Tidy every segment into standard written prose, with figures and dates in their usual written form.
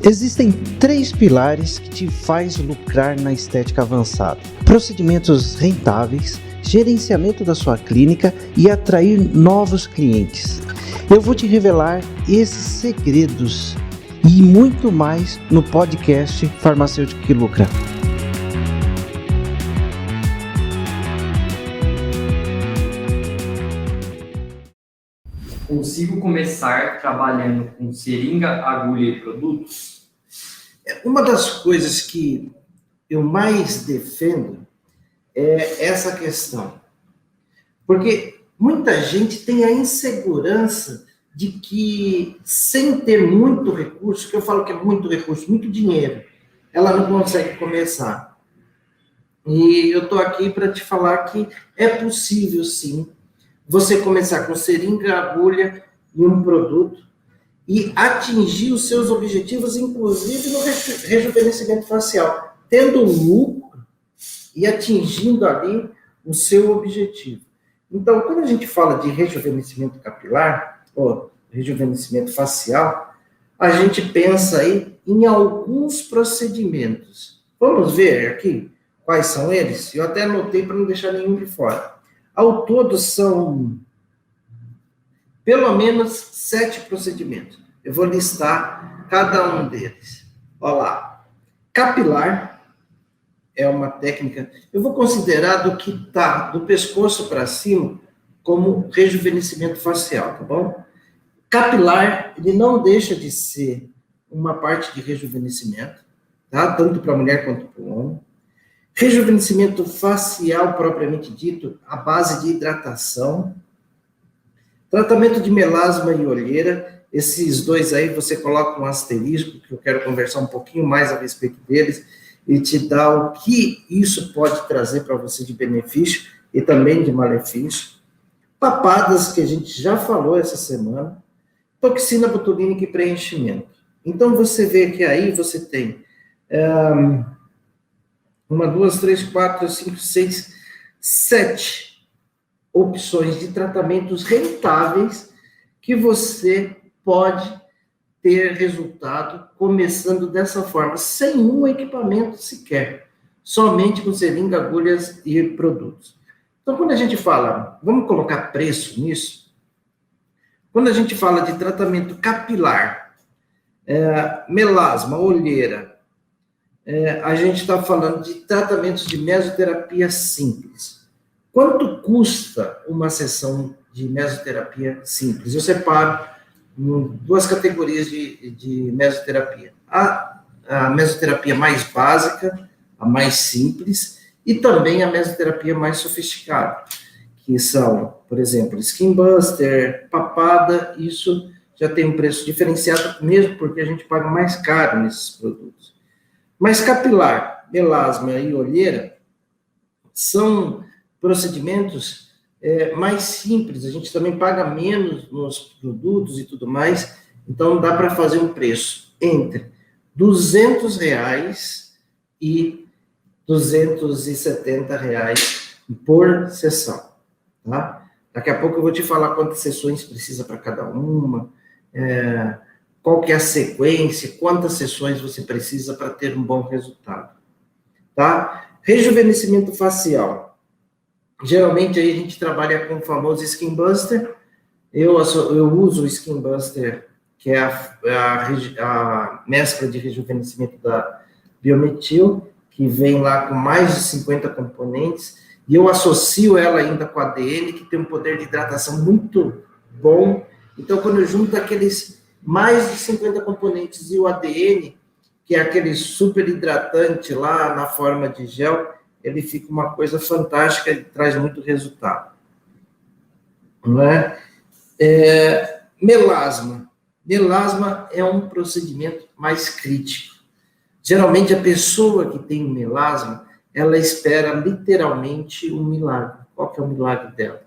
Existem 3 pilares que te faz lucrar na estética avançada: procedimentos rentáveis, gerenciamento da sua clínica e atrair novos clientes. Eu vou te revelar esses segredos e muito mais no podcast Farmacêutico que Lucra. Consigo começar trabalhando com seringa, agulha e produtos? Uma das coisas que eu mais defendo é essa questão. Porque muita gente tem a insegurança de que, sem ter muito recurso, que eu falo que é muito recurso, muito dinheiro, ela não consegue começar. E eu estou aqui para te falar que é possível, sim, você começar com seringa, agulha e um produto e atingir os seus objetivos, inclusive no rejuvenescimento facial, tendo lucro e atingindo ali o seu objetivo. Então, quando a gente fala de rejuvenescimento capilar, ou rejuvenescimento facial, a gente pensa aí em alguns procedimentos. Vamos ver aqui quais são eles? Eu até anotei para não deixar nenhum de fora. Ao todo, são pelo menos 7 procedimentos. Eu vou listar cada um deles. Olha lá. Capilar é uma técnica, eu vou considerar do que está do pescoço para cima como rejuvenescimento facial, tá bom? Capilar, ele não deixa de ser uma parte de rejuvenescimento, tá? Tanto para a mulher quanto para o homem. Rejuvenescimento facial, propriamente dito, à base de hidratação. Tratamento de melasma e olheira, esses dois aí você coloca um asterisco, que eu quero conversar um pouquinho mais a respeito deles, e te dar o que isso pode trazer para você de benefício e também de malefício. Papadas, que a gente já falou essa semana. Toxina botulínica e preenchimento. Então, você vê que aí você tem 1, 2, 3, 4, 5, 6, 7 opções de tratamentos rentáveis que você pode ter resultado começando dessa forma, sem um equipamento sequer, somente com seringa, agulhas e produtos. Então, quando a gente fala, vamos colocar preço nisso, quando a gente fala de tratamento capilar, melasma, olheira, a gente está falando de tratamentos de mesoterapia simples. Quanto custa uma sessão de mesoterapia simples? Eu separo em 2 categorias de mesoterapia. A mesoterapia mais básica, a mais simples, e também a mesoterapia mais sofisticada, que são, por exemplo, Skin Buster, papada, isso já tem um preço diferenciado, mesmo porque a gente paga mais caro nesses produtos. Mas capilar, melasma e olheira são procedimentos mais simples, a gente também paga menos nos produtos e tudo mais, então dá para fazer um preço entre R$200 e R$270 por sessão, tá? Daqui a pouco eu vou te falar quantas sessões precisa para cada uma, qual que é a sequência, quantas sessões você precisa para ter um bom resultado, tá? Rejuvenescimento facial. Geralmente aí a gente trabalha com o famoso Skin Buster. Eu uso o Skin Buster, que é a mescla de rejuvenescimento da Biometil, que vem lá com mais de 50 componentes, e eu associo ela ainda com a ADN, que tem um poder de hidratação muito bom. Então, quando eu junto aqueles mais de 50 componentes e o ADN, que é aquele super hidratante lá na forma de gel, ele fica uma coisa fantástica e traz muito resultado. Não é? Melasma. Melasma é um procedimento mais crítico. Geralmente, a pessoa que tem melasma, ela espera literalmente um milagre. Qual que é o milagre dela?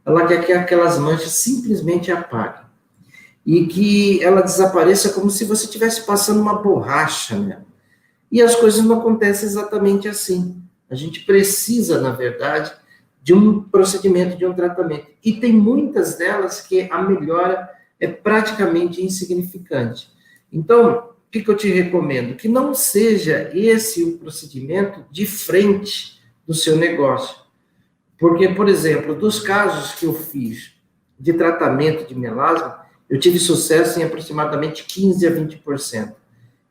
Ela quer que aquelas manchas simplesmente apaguem. E que ela desapareça como se você estivesse passando uma borracha nela. E as coisas não acontecem exatamente assim. A gente precisa, na verdade, de um procedimento, de um tratamento. E tem muitas delas que a melhora é praticamente insignificante. Então, que eu te recomendo? Que não seja esse o procedimento de frente do seu negócio. Porque, por exemplo, dos casos que eu fiz de tratamento de melasma, eu tive sucesso em aproximadamente 15 a 20%.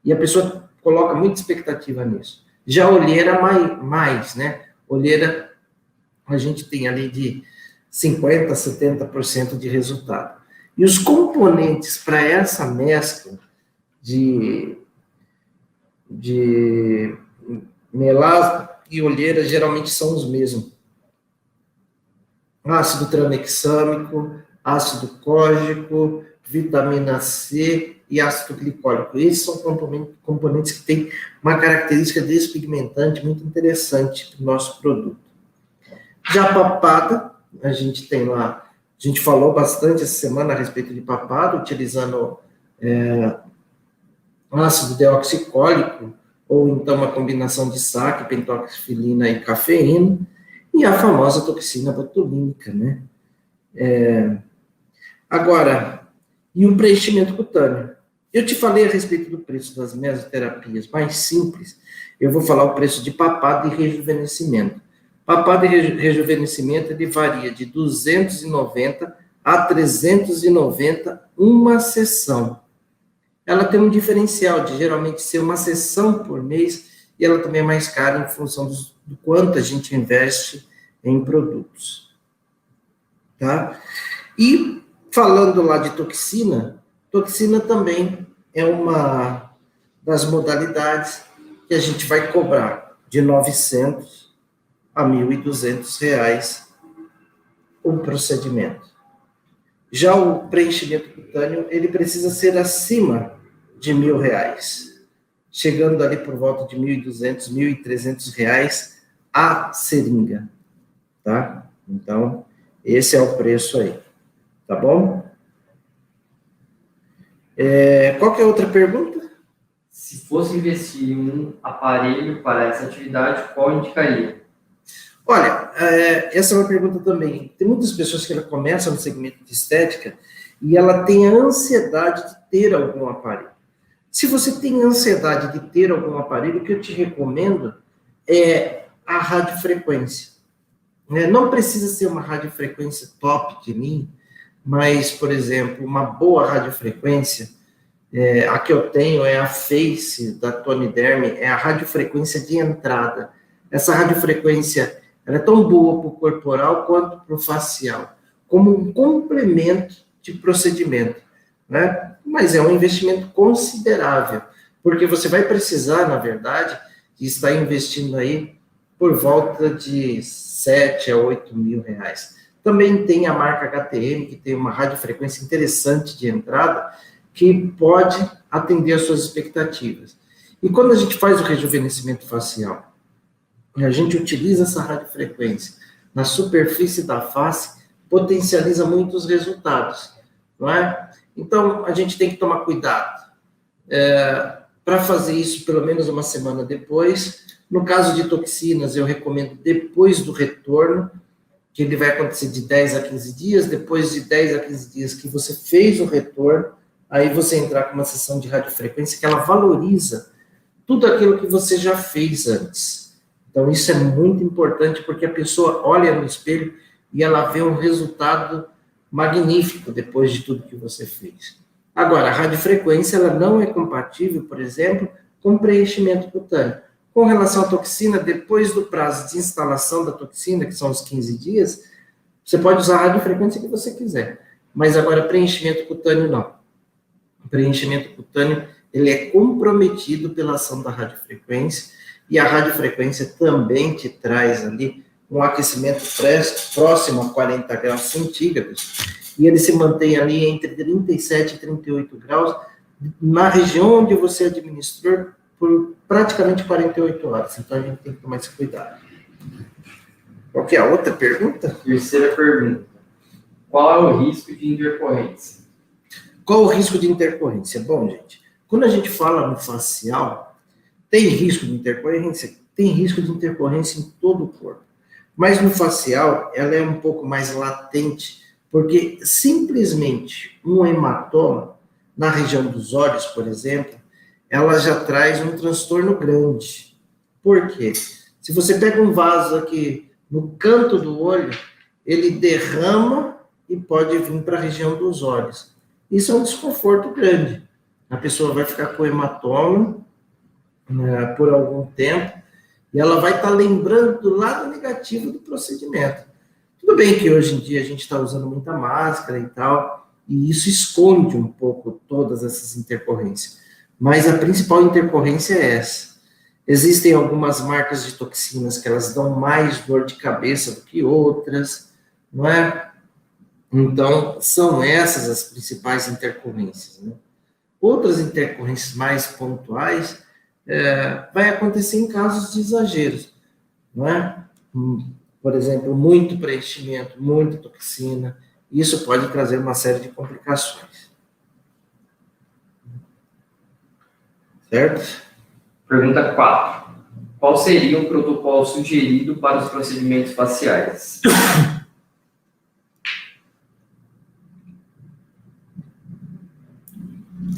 E a pessoa coloca muita expectativa nisso. Já a olheira, mais, né? Olheira, a gente tem ali de 50% a 70% de resultado. E os componentes para essa mescla de melasma e olheira geralmente são os mesmos. Ácido tranexâmico, ácido cógico, vitamina C e ácido glicólico. Esses são componentes que têm uma característica despigmentante muito interessante para o nosso produto. Já a papada, a gente tem lá, a gente falou bastante essa semana a respeito de papada, utilizando ácido deoxicólico, ou então uma combinação de saque, pentoxifilina e cafeína, e a famosa toxina botulínica, né? Agora, e o preenchimento cutâneo? Eu te falei a respeito do preço das mesoterapias mais simples, eu vou falar o preço de papada e rejuvenescimento. Papada e rejuvenescimento, ele varia de 290 a 390 uma sessão. Ela tem um diferencial de geralmente ser uma sessão por mês, e ela também é mais cara em função do quanto a gente investe em produtos. Tá? E falando lá de toxina também é uma das modalidades que a gente vai cobrar de 900 a R$ 1.200 o procedimento. Já o preenchimento cutâneo, ele precisa ser acima de R$ 1.000, chegando ali por volta de R$ 1.200, R$ 1.300 a seringa, tá? Então, esse é o preço aí, tá bom? Qual que é a outra pergunta? Se fosse investir em um aparelho para essa atividade, qual indicaria? Olha, essa é uma pergunta também. Tem muitas pessoas que começam no segmento de estética e ela tem a ansiedade de ter algum aparelho. Se você tem ansiedade de ter algum aparelho, o que eu te recomendo é a radiofrequência. Não precisa ser uma radiofrequência top de linha, mas, por exemplo, uma boa radiofrequência, a que eu tenho é a Face da Tony Derme, é a radiofrequência de entrada. Essa radiofrequência ela é tão boa para o corporal quanto para o facial, como um complemento de procedimento, né? Mas é um investimento considerável, porque você vai precisar, na verdade, de estar investindo aí por volta de 7 a 8 mil reais. Também tem a marca HTM, que tem uma radiofrequência interessante de entrada, que pode atender às suas expectativas. E quando a gente faz o rejuvenescimento facial, a gente utiliza essa radiofrequência na superfície da face, potencializa muitos resultados, não é? Então, a gente tem que tomar cuidado para fazer isso pelo menos uma semana depois. No caso de toxinas, eu recomendo depois do retorno, que ele vai acontecer de 10 a 15 dias, depois de 10 a 15 dias que você fez o retorno, aí você entrar com uma sessão de radiofrequência que ela valoriza tudo aquilo que você já fez antes. Então, isso é muito importante, porque a pessoa olha no espelho e ela vê um resultado magnífico depois de tudo que você fez. Agora, a radiofrequência, ela não é compatível, por exemplo, com preenchimento cutâneo. Com relação à toxina, depois do prazo de instalação da toxina, que são os 15 dias, você pode usar a radiofrequência que você quiser. Mas agora, preenchimento cutâneo, não. O preenchimento cutâneo, ele é comprometido pela ação da radiofrequência, e a radiofrequência também te traz ali um aquecimento próximo a 40 graus centígrados, e ele se mantém ali entre 37 e 38 graus, na região onde você administrou por praticamente 48 horas. Então, a gente tem que tomar esse cuidado. Qual que é a outra pergunta? Terceira pergunta. Qual é o risco de intercorrência? Qual o risco de intercorrência? Bom, gente, quando a gente fala no facial, tem risco de intercorrência? Tem risco de intercorrência em todo o corpo. Mas no facial, ela é um pouco mais latente, porque simplesmente um hematoma, na região dos olhos, por exemplo, ela já traz um transtorno grande. Por quê? Se você pega um vaso aqui no canto do olho, ele derrama e pode vir para a região dos olhos. Isso é um desconforto grande. A pessoa vai ficar com hematoma, né, por algum tempo, e ela vai estar lembrando do lado negativo do procedimento. Tudo bem que hoje em dia a gente está usando muita máscara e tal, e isso esconde um pouco todas essas intercorrências. Mas a principal intercorrência é essa. Existem algumas marcas de toxinas que elas dão mais dor de cabeça do que outras, não é? Então, são essas as principais intercorrências, né? Outras intercorrências mais pontuais vai acontecer em casos de exageros, não é? Por exemplo, muito preenchimento, muita toxina, isso pode trazer uma série de complicações. Certo? Pergunta 4. Qual seria o protocolo sugerido para os procedimentos faciais?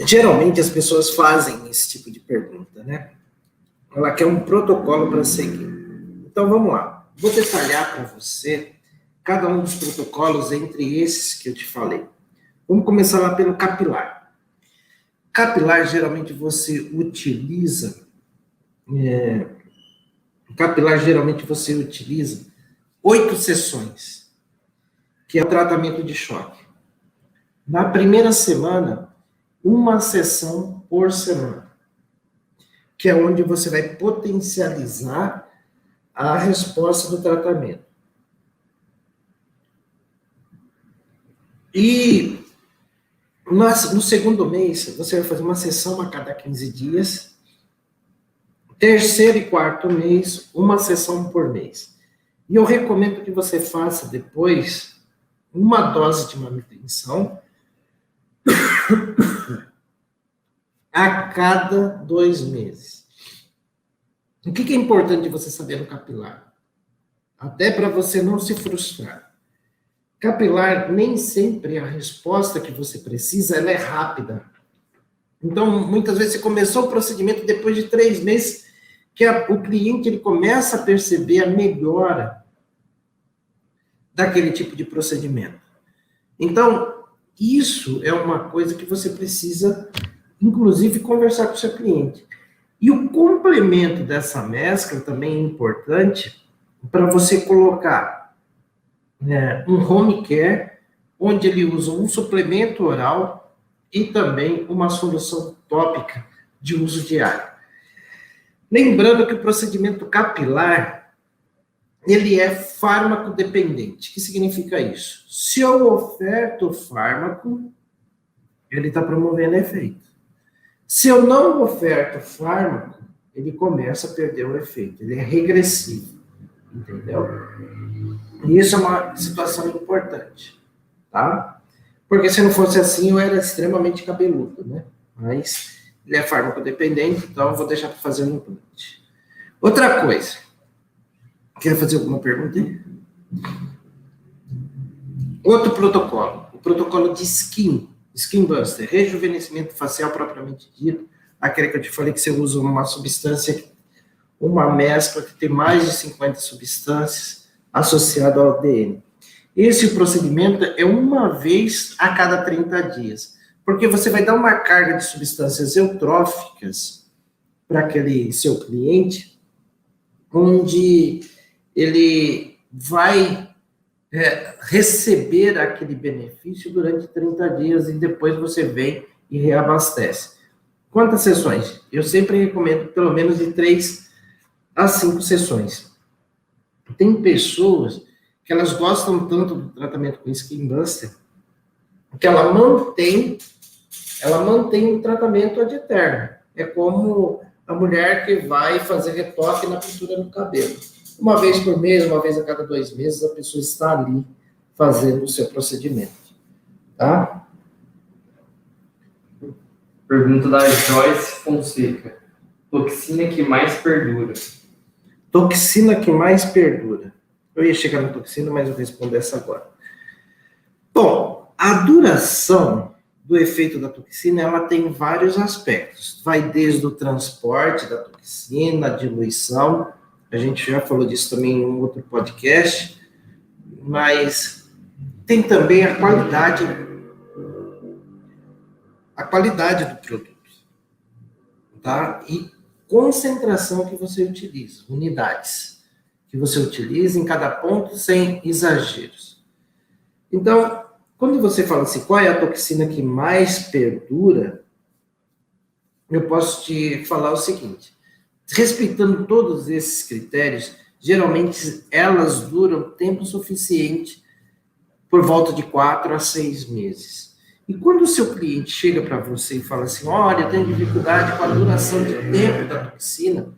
Geralmente as pessoas fazem esse tipo de pergunta, né? Ela quer um protocolo para seguir. Então vamos lá. Vou detalhar para você cada um dos protocolos entre esses que eu te falei. Vamos começar lá pelo capilar. Capilar, geralmente você utiliza 8 sessões, que é o tratamento de choque. Na primeira semana, uma sessão por semana, que é onde você vai potencializar a resposta do tratamento. E no segundo mês, você vai fazer uma sessão a cada 15 dias. Terceiro e quarto mês, uma sessão por mês. E eu recomendo que você faça depois uma dose de manutenção a cada 2 meses. O que é importante você saber no capilar? Até para você não se frustrar. Capilar, nem sempre a resposta que você precisa, ela é rápida. Então, muitas vezes você começou o procedimento depois de 3 meses, que o cliente ele começa a perceber a melhora daquele tipo de procedimento. Então, isso é uma coisa que você precisa, inclusive, conversar com o seu cliente. E o complemento dessa mescla também é importante para você colocar um home care, onde ele usa um suplemento oral e também uma solução tópica de uso diário. Lembrando que o procedimento capilar, ele é fármaco dependente. O que significa isso? Se eu oferto o fármaco, ele está promovendo efeito. Se eu não oferto o fármaco, ele começa a perder o efeito. Ele é regressivo. Entendeu? E isso é uma situação importante, tá? Porque se não fosse assim, eu era extremamente cabeludo, né? Mas ele é farmacodependente, então eu vou deixar para fazer no implante. Outra coisa. Quer fazer alguma pergunta aí? Outro protocolo. O protocolo de Skin Buster. Rejuvenescimento facial propriamente dito. Aquele que eu te falei que você usa uma substância, uma mescla que tem mais de 50 substâncias associado ao ADN. Esse procedimento é uma vez a cada 30 dias, porque você vai dar uma carga de substâncias eutróficas para aquele seu cliente, onde ele vai receber aquele benefício durante 30 dias e depois você vem e reabastece. Quantas sessões? Eu sempre recomendo pelo menos de 3 a 5 sessões. Tem pessoas que elas gostam tanto do tratamento com Skin Buster que ela mantém o tratamento ad eterno. É como a mulher que vai fazer retoque na pintura no cabelo. Uma vez por mês, uma vez a cada 2 meses, a pessoa está ali fazendo o seu procedimento. Tá? Pergunta da Joyce Fonseca. Toxina que mais perdura. Toxina que mais perdura. Eu ia chegar na toxina, mas eu vou responder essa agora. Bom, a duração do efeito da toxina, ela tem vários aspectos. Vai desde o transporte da toxina, a diluição, a gente já falou disso também em um outro podcast, mas tem também a qualidade do produto, tá? E concentração que você utiliza, unidades que você utiliza em cada ponto sem exageros. Então, quando você fala assim, qual é a toxina que mais perdura, eu posso te falar o seguinte, respeitando todos esses critérios, geralmente elas duram tempo suficiente, por volta de 4 a 6 meses. E quando o seu cliente chega para você e fala assim, olha, eu tenho dificuldade com a duração de tempo da toxina,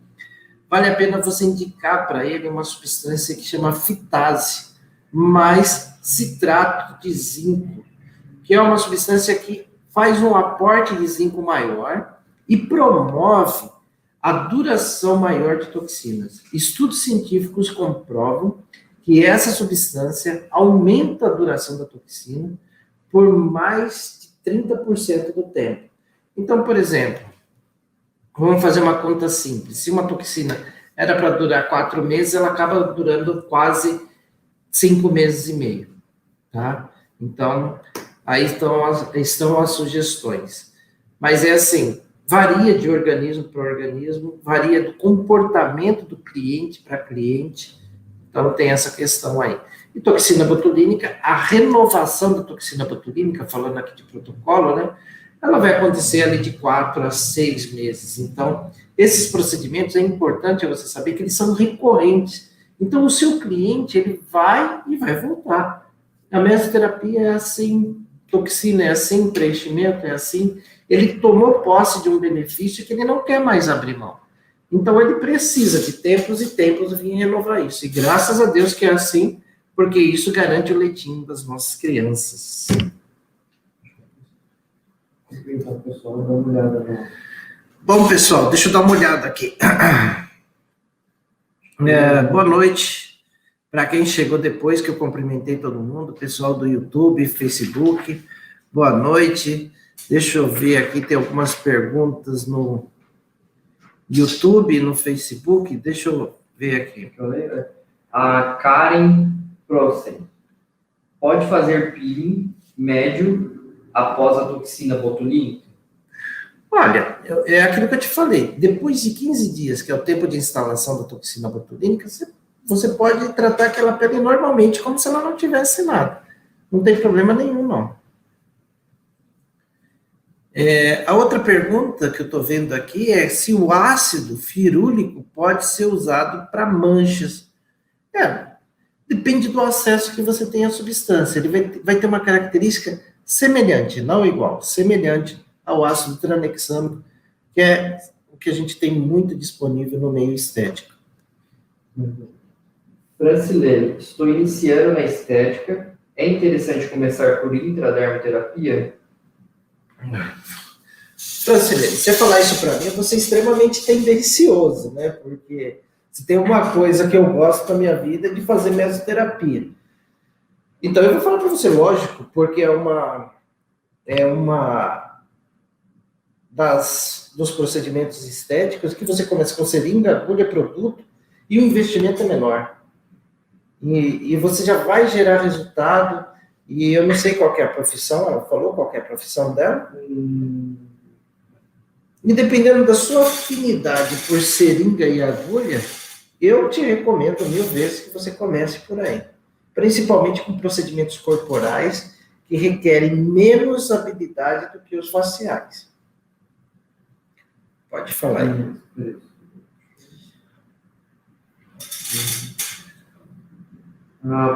vale a pena você indicar para ele uma substância que chama fitase, mais citrato de zinco, que é uma substância que faz um aporte de zinco maior e promove a duração maior de toxinas. Estudos científicos comprovam que essa substância aumenta a duração da toxina por mais de 30% do tempo. Então, por exemplo, vamos fazer uma conta simples. Se uma toxina era para durar 4 meses, ela acaba durando quase 5 meses e meio, tá? Então, aí estão as sugestões. Mas é assim, varia de organismo para organismo, varia do comportamento do cliente para cliente, então tem essa questão aí. E toxina botulínica, a renovação da toxina botulínica, falando aqui de protocolo, né? Ela vai acontecer ali de 4 a 6 meses. Então, esses procedimentos é importante você saber que eles são recorrentes. Então, o seu cliente, ele vai e vai voltar. A mesoterapia é assim, toxina é assim, preenchimento é assim. Ele tomou posse de um benefício que ele não quer mais abrir mão. Então, ele precisa de tempos e tempos vir renovar isso. E graças a Deus que é assim, porque isso garante o leitinho das nossas crianças. Bom, pessoal, deixa eu dar uma olhada aqui. Boa noite para quem chegou depois que eu cumprimentei todo mundo, pessoal do YouTube, Facebook. Boa noite. Deixa eu ver aqui, tem algumas perguntas no YouTube, no Facebook. Deixa eu ver aqui. A Karen Prosen. Pode fazer peeling médio após a toxina botulínica? Olha, é aquilo que eu te falei. Depois de 15 dias, que é o tempo de instalação da toxina botulínica, você pode tratar aquela pele normalmente, como se ela não tivesse nada. Não tem problema nenhum, não. A outra pergunta que eu estou vendo aqui é se o ácido firúlico pode ser usado para manchas. Depende do acesso que você tem à substância. Ele vai ter uma característica semelhante, não igual, semelhante ao ácido tranexâmico, que é o que a gente tem muito disponível no meio estético. Francilene, estou iniciando na estética. É interessante começar por intradermoterapia? Francilene, se você falar isso para mim, eu vou ser extremamente tendencioso, né? Porque se tem uma coisa que eu gosto da minha vida é de fazer mesoterapia. Então, eu vou falar para você, lógico, porque é uma dos procedimentos estéticos que você começa com seringa, agulha, produto, e o investimento é menor. E você já vai gerar resultado, e eu não sei qual que é a profissão, ela falou qual que é a profissão dela, e dependendo da sua afinidade por seringa e agulha, eu te recomendo 1000 vezes que você comece por aí. Principalmente com procedimentos corporais que requerem menos habilidade do que os faciais. Pode falar aí.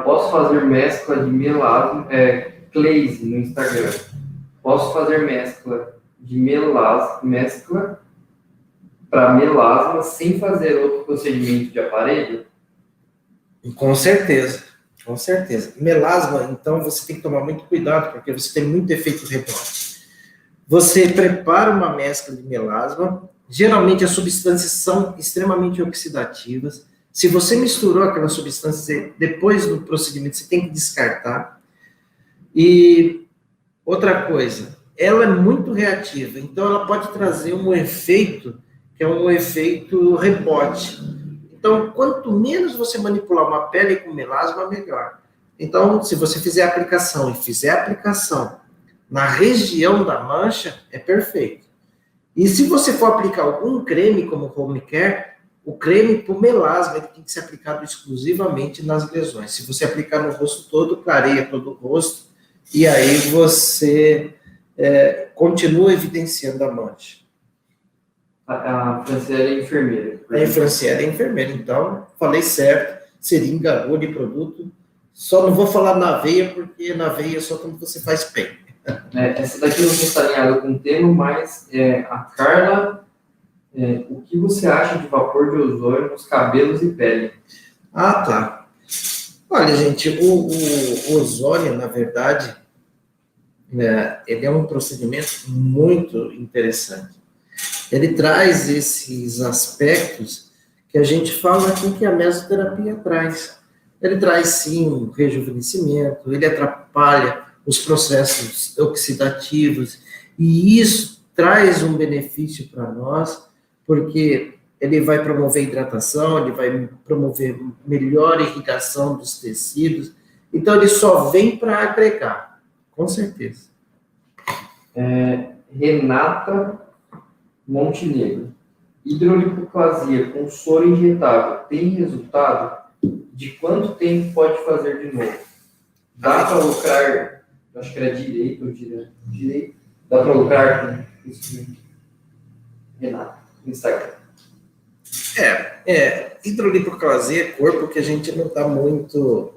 Posso fazer mescla de melasma, Cleise no Instagram. Posso fazer mescla de mescla para melasma sem fazer outro procedimento de aparelho? Com certeza, com certeza. Melasma, então, você tem que tomar muito cuidado, porque você tem muito efeito rebote. Você prepara uma mescla de melasma, geralmente as substâncias são extremamente oxidativas. Se você misturou aquela substância depois do procedimento, você tem que descartar. E outra coisa, ela é muito reativa, então ela pode trazer um efeito, que é um efeito rebote. Então, quanto menos você manipular uma pele com melasma, melhor. Então, se você fizer a aplicação e fizer a aplicação na região da mancha, é perfeito. E se você for aplicar algum creme, como home care, o creme para o melasma ele tem que ser aplicado exclusivamente nas lesões. Se você aplicar no rosto todo, clareia todo o rosto, e aí você continua evidenciando a mancha. A Franciele é enfermeira. A Franciele é enfermeira, então, falei certo, seringa, agulha e produto. Só não vou falar na veia, porque na veia é só quando você faz PEN. Essa daqui não está alinhada com o tema, mas a Carla, o que você acha de vapor de ozônio nos cabelos e pele? Ah, tá. Olha, gente, o ozônio, na verdade, ele é um procedimento muito interessante. Ele traz esses aspectos que a gente fala aqui que a mesoterapia traz. Ele traz, sim, um rejuvenescimento, ele atrapalha os processos oxidativos, e isso traz um benefício para nós, porque ele vai promover hidratação, ele vai promover melhor irrigação dos tecidos, então ele só vem para agregar, com certeza. Renata Montenegro. Hidrolipoplasia com soro injetável tem resultado? De quanto tempo pode fazer de novo? Dá para lucrar, acho que era direito ou direito, dá para lucrar com isso? Renata, no Instagram. Hidrolipoplasia é corpo que a gente não está muito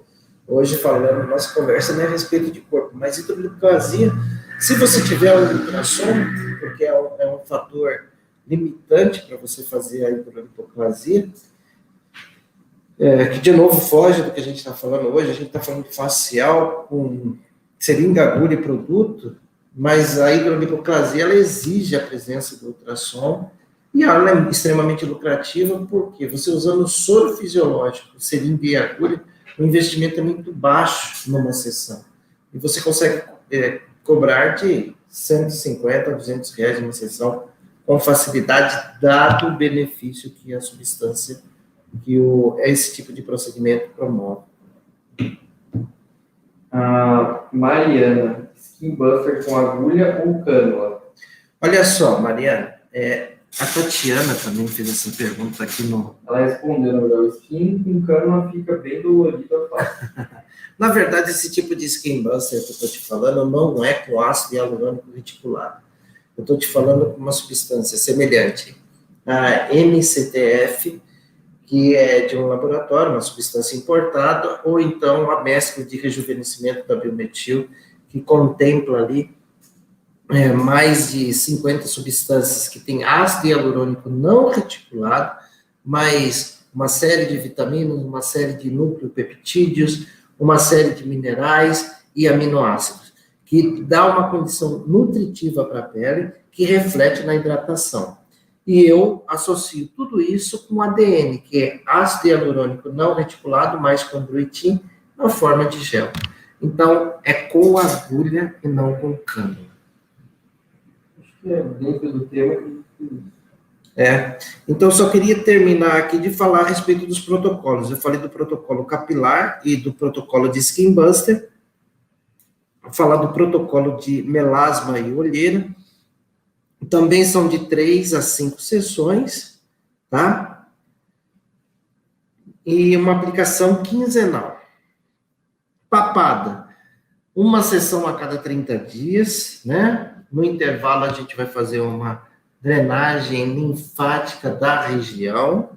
hoje falando, nossa conversa não é a respeito de corpo, mas hidrolipoplasia, se você tiver um ultrassom, porque é um fator limitante para você fazer a hidrolipoplasia, que de novo foge do que a gente está falando hoje, a gente está falando de facial com seringa, agulha e produto, mas a hidrolipoplasia ela exige a presença do ultrassom e ela é extremamente lucrativa porque você usando soro fisiológico, seringa e agulha, o investimento é muito baixo numa sessão. E você consegue cobrar de 150 a 200 reais uma sessão com facilidade, dado o benefício que a substância, que esse tipo de procedimento promove. Mariana, Skin Buster com agulha ou cânula? Olha só, Mariana, a Tatiana também fez essa pergunta aqui no... Ela respondeu, o skin com cânula fica bem dolorido a face. Na verdade, esse tipo de Skin Buster que eu estou te falando não é com ácido hialurônico reticulado. Eu estou te falando com uma substância semelhante a MCTF, que é de um laboratório, uma substância importada, ou então a mescla de rejuvenescimento da Biometil, que contempla ali mais de 50 substâncias que têm ácido hialurônico não reticulado, mais uma série de vitaminas, uma série de nucleopeptídeos, uma série de minerais e aminoácidos, que dá uma condição nutritiva para a pele, que reflete na hidratação. E eu associo tudo isso com ADN, que é ácido hialurônico não reticulado, mais chondroitin, na forma de gel. Então, é com agulha e não com cânula. Acho que é dentro do tema. Então, só queria terminar aqui de falar a respeito dos protocolos. Eu falei do protocolo capilar e do protocolo de Skin Buster. Vou falar do protocolo de melasma e olheira. Também são de 3 a 5 sessões, tá? E uma aplicação quinzenal. Papada, uma sessão a cada 30 dias, né? No intervalo, a gente vai fazer uma drenagem linfática da região.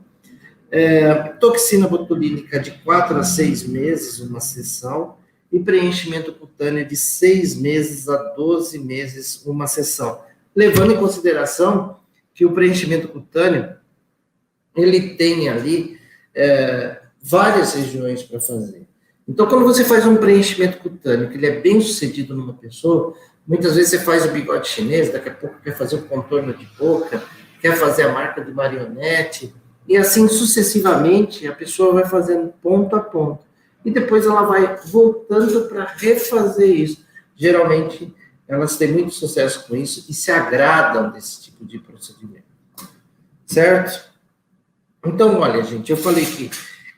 Toxina botulínica de 4 a 6 meses, uma sessão. E preenchimento cutâneo de 6 meses a 12 meses, uma sessão. Levando em consideração que o preenchimento cutâneo, ele tem ali várias regiões para fazer. Então, quando você faz um preenchimento cutâneo, que ele é bem sucedido numa pessoa, muitas vezes você faz o bigode chinês, daqui a pouco quer fazer o contorno de boca, quer fazer a marca de marionete, e assim sucessivamente a pessoa vai fazendo ponto a ponto. E depois ela vai voltando para refazer isso. Geralmente elas têm muito sucesso com isso e se agradam desse tipo de procedimento. Certo? Então, olha, gente, eu falei que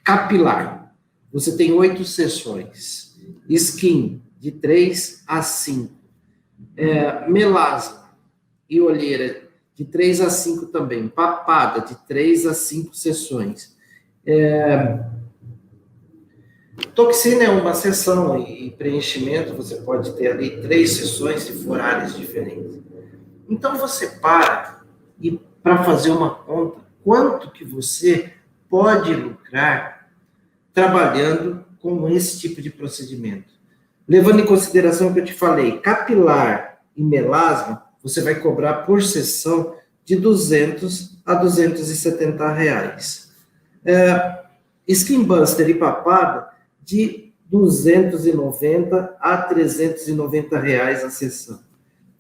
capilar, você tem 8 sessões. Skin, de 3 a 5. Melasma e olheira, de 3 a 5 também. Papada, de 3 a 5 sessões. Toxina é uma sessão e preenchimento, você pode ter ali 3 sessões se for áreas diferentes. Então, você para e para fazer uma conta, quanto que você pode lucrar trabalhando com esse tipo de procedimento. Levando em consideração o que eu te falei, capilar e melasma, você vai cobrar por sessão de 200 a 270 reais. Skin Buster e papada, de 290 a 390 reais a sessão.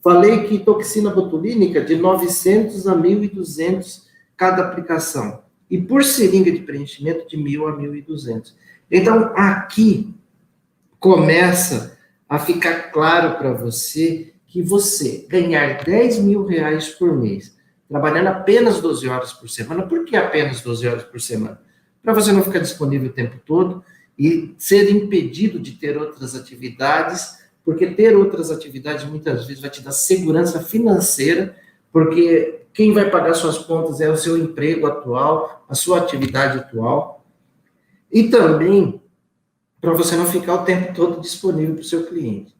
Falei que toxina botulínica, de 900 a 1.200 cada aplicação. E por seringa de preenchimento, de 1.000 a 1.200. Então, aqui começa a ficar claro para você que você ganhar 10 mil reais por mês, trabalhando apenas 12 horas por semana. Por que apenas 12 horas por semana? Para você não ficar disponível o tempo todo e ser impedido de ter outras atividades, porque ter outras atividades muitas vezes vai te dar segurança financeira, porque quem vai pagar suas contas é o seu emprego atual, a sua atividade atual, e também para você não ficar o tempo todo disponível para o seu cliente.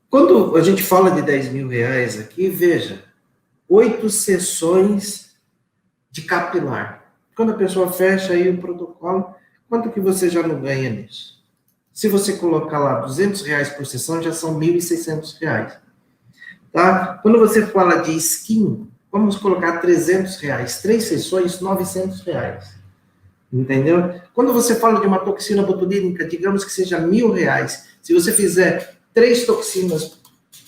Quando a gente fala de 10 mil reais aqui, veja, 8 sessões de capilar. Quando a pessoa fecha aí o protocolo, quanto que você já não ganha nisso? Se você colocar lá 200 reais por sessão, já são 1.600 reais. Tá? Quando você fala de skin, vamos colocar 300 reais. 3 sessões, 900 reais. Entendeu? Quando você fala de uma toxina botulínica, digamos que seja 1.000 reais. Se você fizer 3 toxinas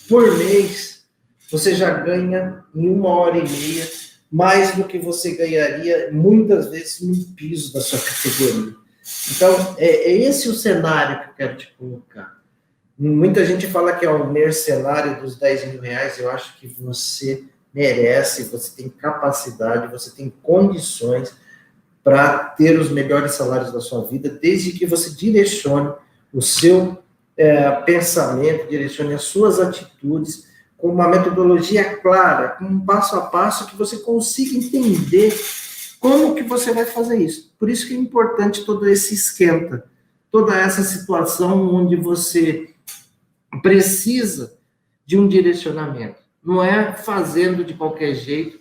por mês, você já ganha em 1h30 mais do que você ganharia muitas vezes no piso da sua categoria. Então, é esse o cenário que eu quero te colocar. Muita gente fala que é o mercenário dos 10 mil reais. Eu acho que você merece, você tem capacidade, você tem condições para ter os melhores salários da sua vida, desde que você direcione o seu pensamento, direcione as suas atitudes com uma metodologia clara, com um passo a passo que você consiga entender como que você vai fazer isso. Por isso que é importante todo esse esquenta, toda essa situação onde você precisa de um direcionamento. Não é fazendo de qualquer jeito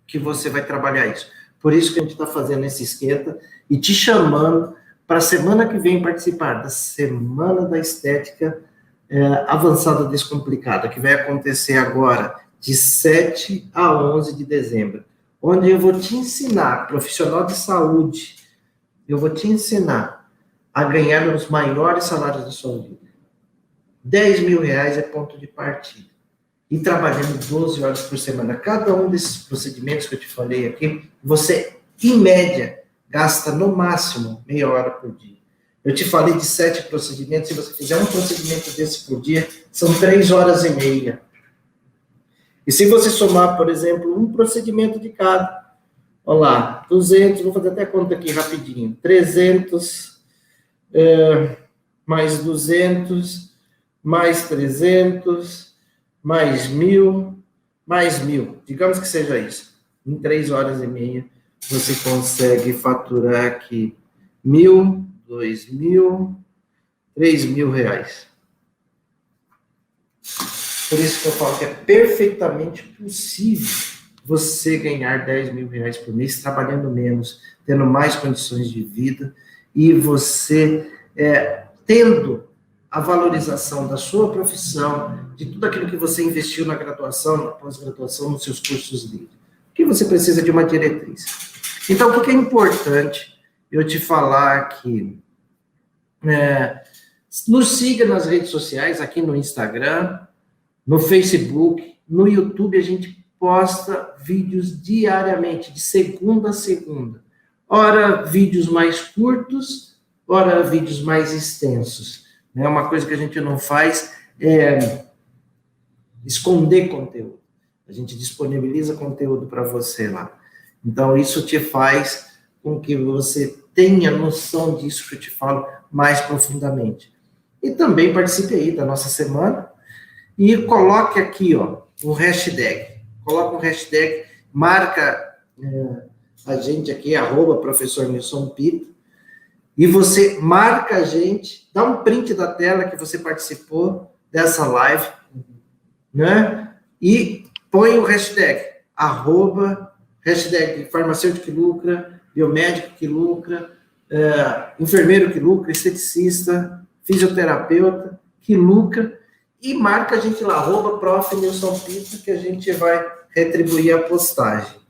que você vai trabalhar isso. Por isso que a gente está fazendo esse esquenta e te chamando para a semana que vem participar da Semana da Estética Avançada Descomplicada, que vai acontecer agora de 7 a 11 de dezembro, onde eu vou te ensinar, profissional de saúde, eu vou te ensinar a ganhar os maiores salários da sua vida. 10 mil reais é ponto de partida. E trabalhando 12 horas por semana. Cada um desses procedimentos que eu te falei aqui, você, em média, gasta no máximo meia hora por dia. Eu te falei de 7 procedimentos. Se você fizer um procedimento desse por dia, são 3 horas e meia. E se você somar, por exemplo, um procedimento de cada, olha lá, 200, vou fazer até conta aqui rapidinho, 300, mais 200, mais 300, mais 1.000, mais 1.000. Digamos que seja isso. Em 3 horas e meia, você consegue faturar aqui 1.000, 2.000, 3.000 reais. Por isso que eu falo que é perfeitamente possível você ganhar 10 mil reais por mês, trabalhando menos, tendo mais condições de vida, e você tendo a valorização da sua profissão, de tudo aquilo que você investiu na graduação, na pós-graduação, nos seus cursos livres. Porque você precisa de uma diretriz. Então, o que é importante eu te falar aqui? Nos siga nas redes sociais, aqui no Instagram, no Facebook, no YouTube, a gente posta vídeos diariamente, de segunda a segunda. Ora, vídeos mais curtos, ora, vídeos mais extensos. Uma coisa que a gente não faz é esconder conteúdo. A gente disponibiliza conteúdo para você lá. Então, isso te faz com que você tenha noção disso que eu te falo mais profundamente. E também participe aí da nossa semana e coloque aqui, ó, um hashtag. Coloca um hashtag, marca a gente aqui, @professor Nilson Pita, e você marca a gente, dá um print da tela que você participou dessa live, né? E põe o hashtag, hashtag farmacêutico que lucra, biomédico que lucra, enfermeiro que lucra, esteticista, fisioterapeuta que lucra, e marca a gente lá, @prof. Nilson Pita, que a gente vai retribuir a postagem.